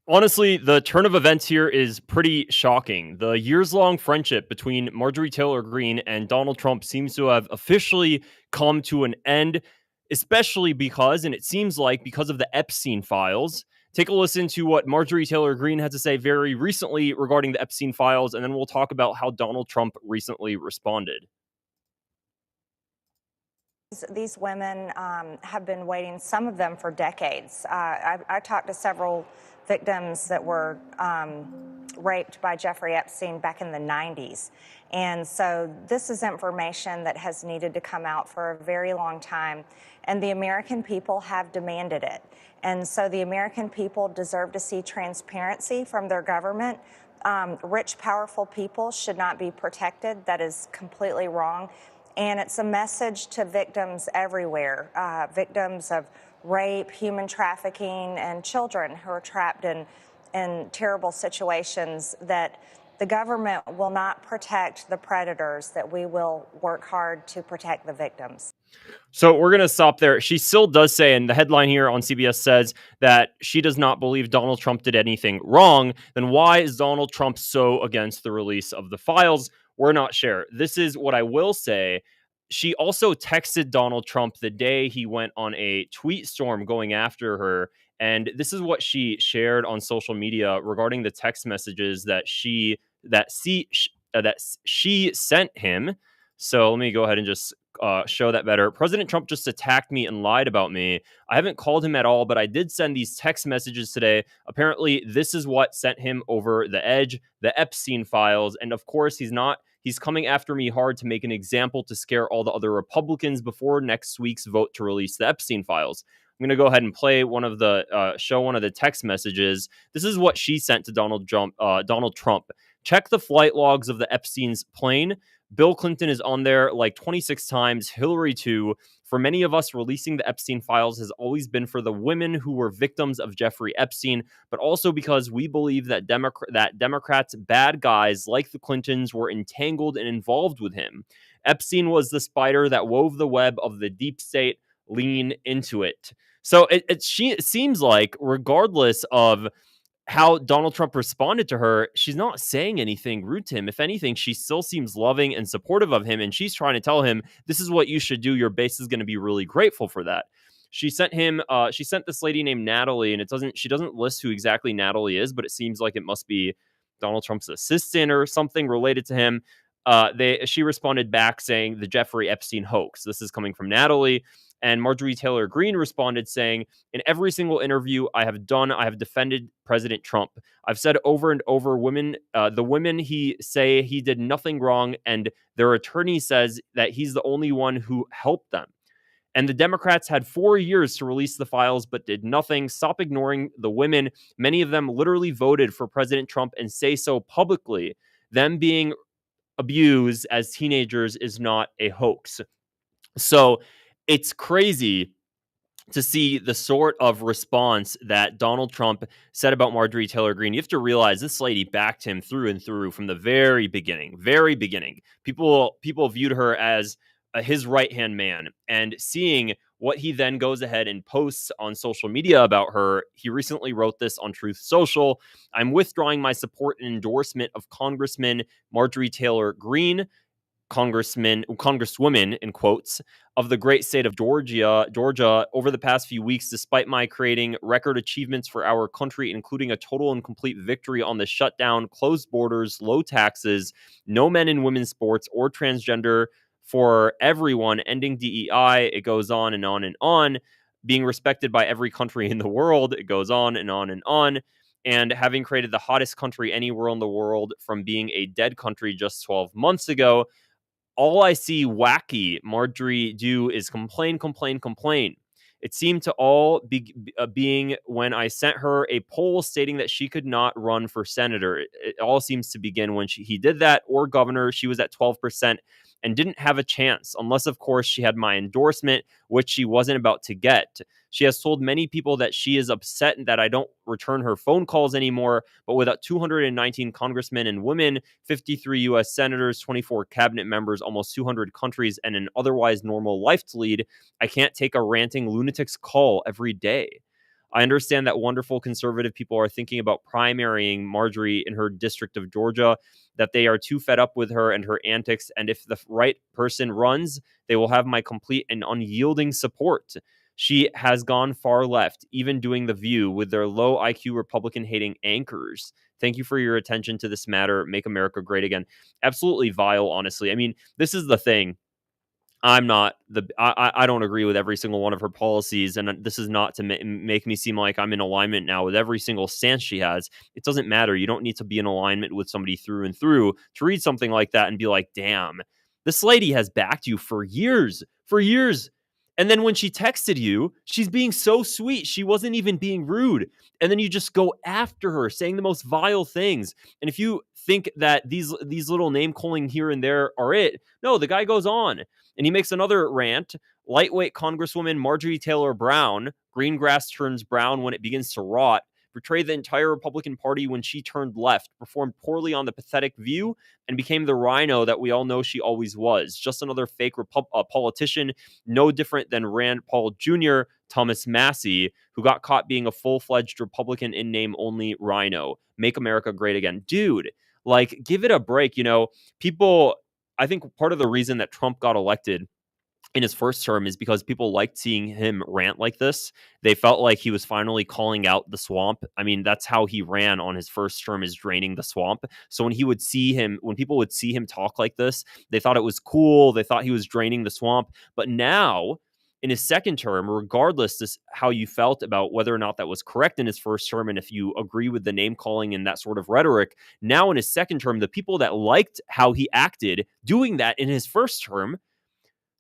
Honestly, the turn of events here is pretty shocking. The years-long friendship between Marjorie Taylor Greene and Donald Trump seems to have officially come to an end, especially because, and it seems like because of the Epstein files. Take a listen to what Marjorie Taylor Greene had to say very recently regarding the Epstein files, and then we'll talk about how Donald Trump recently responded. These women have been waiting, some of them for decades. I talked to several victims that were raped by Jeffrey Epstein back in the 90s. And so this is information that has needed to come out for a very long time. And the American people have demanded it. And so the American people deserve to see transparency from their government. Rich, powerful people should not be protected. That is completely wrong. And it's a message to victims everywhere, victims of rape, human trafficking, and children who are trapped in terrible situations, that the government will not protect the predators, that we will work hard to protect the victims. So we're going to stop there. She still does say, and the headline here on CBS says that she does not believe Donald Trump did anything wrong. Then why is Donald Trump so against the release of the files? We're not sure. This is what I will say. She also texted Donald Trump the day he went on a tweet storm going after her. And this is what she shared on social media regarding the text messages that she sent him. So let me go ahead and just show that better. President Trump just attacked me and lied about me. I haven't called him at all, but I did send these text messages today. Apparently, this is what sent him over the edge, the Epstein files. And of course, he's coming after me hard to make an example to scare all the other Republicans before next week's vote to release the Epstein files. I'm going to go ahead and play show one of the text messages. This is what she sent to Donald Trump. Check the flight logs of the Epstein's plane. Bill Clinton is on there like 26 times, Hillary too. For many of us, releasing the Epstein files has always been for the women who were victims of Jeffrey Epstein, but also because we believe that Democrats, bad guys like the Clintons, were entangled and involved with him. Epstein was the spider that wove the web of the deep state. Lean into it. So it seems like, regardless of how Donald Trump responded to her, she's not saying anything rude to him. If anything, she still seems loving and supportive of him, and she's trying to tell him, this is what you should do. Your base is going to be really grateful for that. She sent this lady named Natalie, and she doesn't list who exactly Natalie is, but it seems like it must be Donald Trump's assistant or something related to him. She responded back saying the Jeffrey Epstein hoax. This is coming from Natalie. And Marjorie Taylor Greene responded saying, in every single interview I have done, I have defended President Trump. I've said over and over, the women he say he did nothing wrong, and their attorney says that he's the only one who helped them. And the Democrats had 4 years to release the files, but did nothing. Stop ignoring the women. Many of them literally voted for President Trump and say so publicly. Them being abused as teenagers is not a hoax. So it's crazy to see the sort of response that Donald Trump said about Marjorie Taylor Greene. You have to realize this lady backed him through and through from the very beginning. Very beginning. People viewed her as his right-hand man. And seeing what he then goes ahead and posts on social media about her, he recently wrote this on Truth Social. I'm withdrawing my support and endorsement of Congressman Marjorie Taylor Greene, Congresswoman, in quotes, of the great state of Georgia, over the past few weeks, despite my creating record achievements for our country, including a total and complete victory on the shutdown, closed borders, low taxes, no men in women's sports or transgender for everyone, ending DEI. It goes on and on and on. Being respected by every country in the world. It goes on and on and on. And having created the hottest country anywhere in the world from being a dead country just 12 months ago. All I see wacky Marjorie do is complain, complain, complain. It seemed to all be being when I sent her a poll stating that she could not run for senator. It all seems to begin when he did that, or governor. She was at 12% and didn't have a chance, unless, of course, she had my endorsement, which she wasn't about to get. She has told many people that she is upset that I don't return her phone calls anymore, but without 219 congressmen and women, 53 U.S. senators, 24 cabinet members, almost 200 countries, and an otherwise normal life to lead, I can't take a ranting lunatic's call every day. I understand that wonderful conservative people are thinking about primarying Marjorie in her district of Georgia, that they are too fed up with her and her antics. And if the right person runs, they will have my complete and unyielding support. She has gone far left, even doing The View with their low IQ Republican hating anchors. Thank you for your attention to this matter. Make America great again. Absolutely vile, honestly. I mean, this is the thing. I don't agree with every single one of her policies, and this is not to make me seem like I'm in alignment now with every single stance she has. It doesn't matter. You don't need to be in alignment with somebody through and through to read something like that and be like, damn, this lady has backed you for years, for years. And then when she texted you, she's being so sweet. She wasn't even being rude. And then you just go after her, saying the most vile things. And if you think that these little name calling here and there are it, no, the guy goes on. And he makes another rant. Lightweight Congresswoman Marjorie Taylor Greene, green grass turns brown when it begins to rot, betrayed the entire Republican Party when she turned left, performed poorly on the pathetic View, and became the rhino that we all know she always was. Just another fake politician, no different than Rand Paul Jr., Thomas Massey, who got caught being a full-fledged Republican in name only rhino. Make America great again. Dude, like, give it a break. People, I think part of the reason that Trump got elected in his first term is because people liked seeing him rant like this. They felt like he was finally calling out the swamp. I mean, that's how he ran on his first term, is draining the swamp. So when people would see him talk like this, they thought it was cool. They thought he was draining the swamp. But now, in his second term, regardless of how you felt about whether or not that was correct in his first term, and if you agree with the name calling and that sort of rhetoric, now in his second term, the people that liked how he acted doing that in his first term,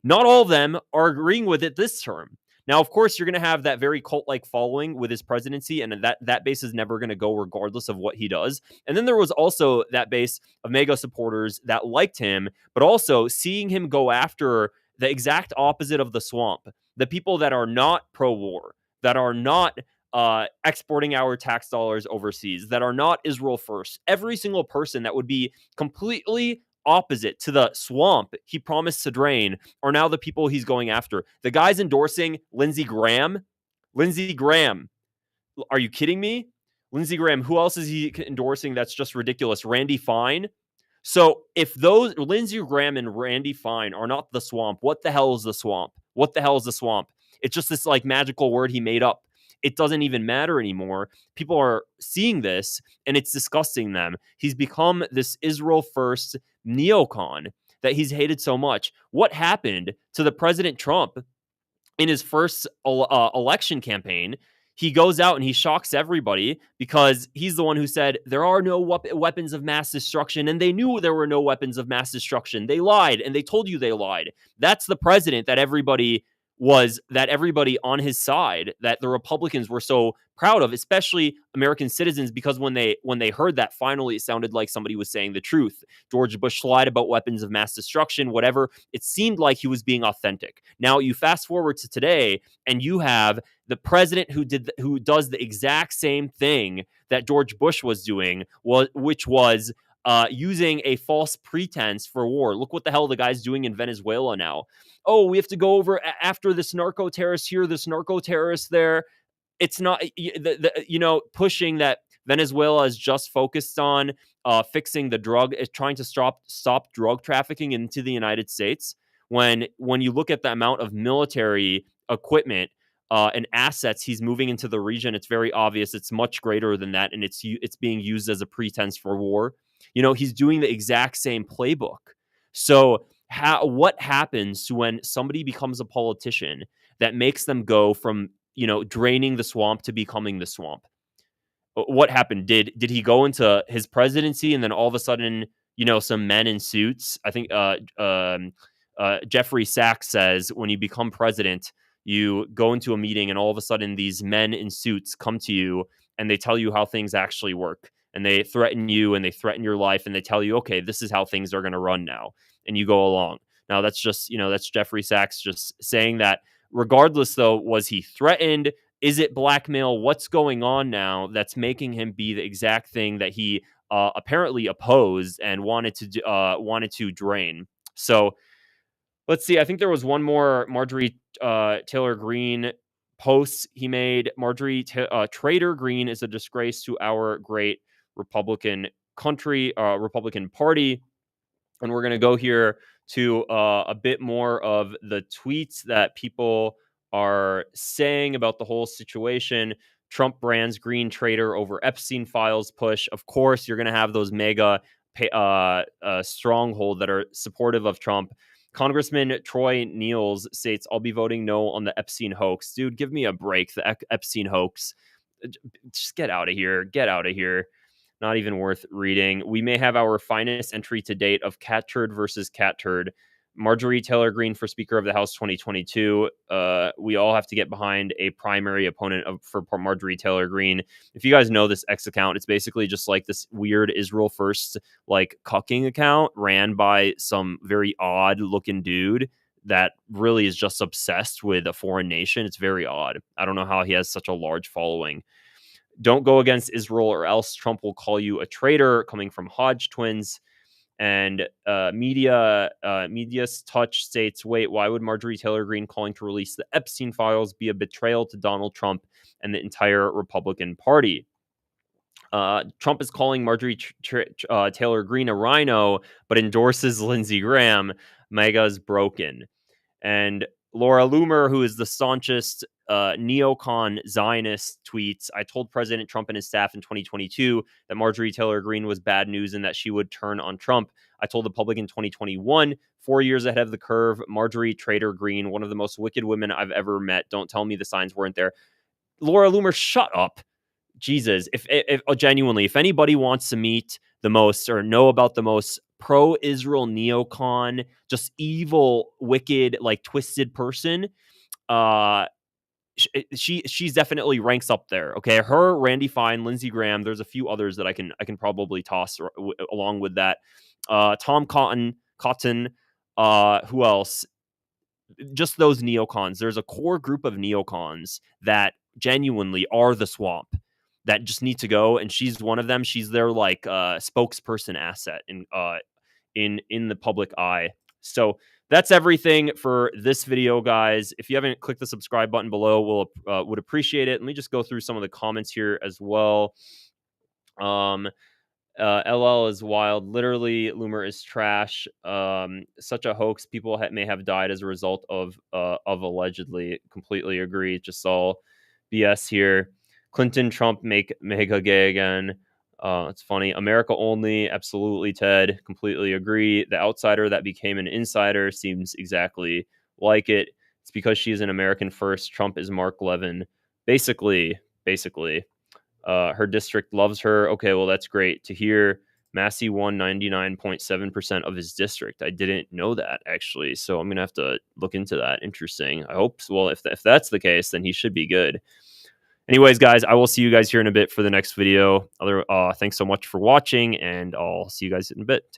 not all of them are agreeing with it this term. Now, of course, you're going to have that very cult-like following with his presidency, and that base is never going to go regardless of what he does. And then there was also that base of MAGA supporters that liked him, but also seeing him go after the exact opposite of the swamp, the people that are not pro-war, that are not exporting our tax dollars overseas, that are not Israel first. Every single person that would be completely opposite to the swamp he promised to drain are now the people he's going after. The guy's endorsing Lindsey Graham. Lindsey Graham. Are you kidding me? Lindsey Graham. Who else is he endorsing that's just ridiculous? Randy Fine. So if those Lindsey Graham and Randy Fine are not the swamp, what the hell is the swamp? What the hell is the swamp? It's just this like magical word he made up. It doesn't even matter anymore. People are seeing this and it's disgusting them. He's become this Israel first neocon that he's hated so much. What happened to the President Trump in his first election campaign? He goes out and he shocks everybody because he's the one who said there are no weapons of mass destruction, and they knew there were no weapons of mass destruction. They lied, and they told you they lied. That's the president that everybody on his side, that the Republicans were so proud of, especially American citizens, because when they heard that, finally it sounded like somebody was saying the truth. George Bush lied about weapons of mass destruction, whatever. It seemed like he was being authentic. Now you fast forward to today, and you have the president who does the exact same thing that George Bush was doing, which was using a false pretense for war. Look what the hell the guy's doing in Venezuela now. Oh, we have to go over after this narco terrorist here, this narco terrorist there. It's not, pushing that Venezuela is just focused on fixing the drug, is trying to stop drug trafficking into the United States. When you look at the amount of military equipment and assets he's moving into the region, it's very obvious it's much greater than that, and it's being used as a pretense for war. He's doing the exact same playbook. So what happens when somebody becomes a politician that makes them go from draining the swamp to becoming the swamp? What happened? Did he go into his presidency and then all of a sudden some men in suits? I think Jeffrey Sachs says when you become president, you go into a meeting and all of a sudden these men in suits come to you and they tell you how things actually work, and they threaten you and they threaten your life, and they tell you, okay, this is how things are going to run now, and you go along. Now that's just that's Jeffrey Sachs just saying that. Regardless, though, was he threatened? Is it blackmail? What's going on now that's making him be the exact thing that he apparently opposed and wanted to drain? So let's see. I think there was one more Marjorie Taylor Greene posts he made. Marjorie Taylor Greene is a disgrace to our great Republican country, Republican Party. And we're going to go here to a bit more of the tweets that people are saying about the whole situation. Trump brands Green traitor over Epstein files push. Of course, you're going to have those mega stronghold that are supportive of Trump. Congressman Troy Niels states, I'll be voting no on the Epstein hoax. Dude, give me a break. The Epstein hoax. Just get out of here. Get out of here. Not even worth reading. We may have our finest entry to date of cat turd versus cat turd. Marjorie Taylor Greene for Speaker of the House 2022. We all have to get behind a primary opponent for Marjorie Taylor Greene. If you guys know this X account, it's basically just like this weird Israel First like cucking account ran by some very odd looking dude that really is just obsessed with a foreign nation. It's very odd. I don't know how he has such a large following. Don't go against Israel or else Trump will call you a traitor, coming from Hodge twins. And Media's Touch states, wait, why would Marjorie Taylor Greene calling to release the Epstein files be a betrayal to Donald Trump and the entire Republican Party? Trump is calling Marjorie Taylor Greene a rhino, but endorses Lindsey Graham. MAGA's broken. And Laura Loomer, who is the staunchest neocon Zionist, tweets, I told President Trump and his staff in 2022 that Marjorie Taylor Greene was bad news and that she would turn on Trump. I told the public in 2021, 4 years ahead of the curve, Marjorie Taylor Greene, one of the most wicked women I've ever met. Don't tell me the signs weren't there. Laura Loomer, shut up. Jesus, if genuinely, if anybody wants to meet the most or know about the most pro-Israel neocon, just evil, wicked, like twisted person, she's definitely ranks up there. Okay, her, Randy Fine, Lindsey Graham. There's a few others that I can probably toss along with that. Tom Cotton. Who else? Just those neocons. There's a core group of neocons that genuinely are the swamp that just need to go, and she's one of them. She's their like spokesperson asset in the public eye. So that's everything for this video, guys. If you haven't clicked the subscribe button below, would appreciate it. Let me just go through some of the comments here as well. LL is wild. Literally, Loomer is trash. Such a hoax. People may have died as a result of allegedly. Completely agree. Just all BS here. Clinton, Trump make MAGA gay again. It's funny. America only. Absolutely, Ted. Completely agree. The outsider that became an insider seems exactly like it. It's because she's an American first. Trump is Mark Levin. Basically. Her district loves her. Okay, well, that's great to hear. Massey won 99.7% of his district. I didn't know that, actually. So I'm going to have to look into that. Interesting. I hope so. Well, if that's the case, then he should be good. Anyways, guys, I will see you guys here in a bit for the next video. Thanks so much for watching, and I'll see you guys in a bit.